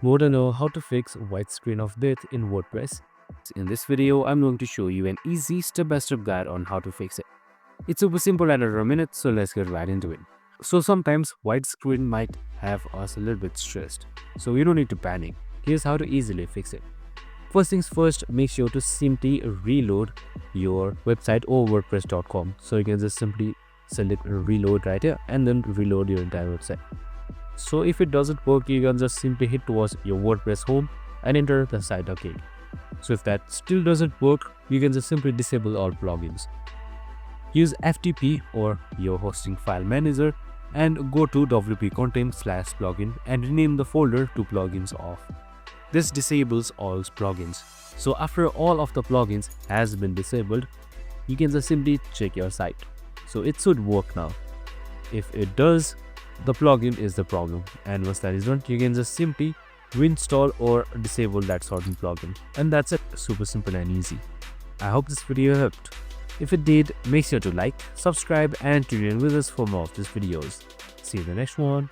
Want to know how to fix white screen of death in WordPress? In this video, I'm going to show you an easy step-by-step guide on how to fix it. It's super simple and under a minute, so let's get right into it. So sometimes white screen might have us a little bit stressed, so you don't need to panic. Here's how to easily fix it. First things first, make sure to simply reload your website or WordPress.com. So you can just simply select reload right here and then reload your entire website. So if it doesn't work, you can just simply hit towards your WordPress home and enter the site again. So if that still doesn't work, you can just simply disable all plugins. Use FTP or your hosting file manager and go to wp-content/plugin and rename the folder to plugins off. This disables all plugins. So after all of the plugins has been disabled, you can just simply check your site. So it should work now. If it does, the plugin is the problem, and once that is done, you can just simply reinstall or disable that certain plugin, and that's it. Super simple and easy. I hope this video helped. If it did, make sure to like, subscribe and tune in with us for more of these videos. See you in the next one.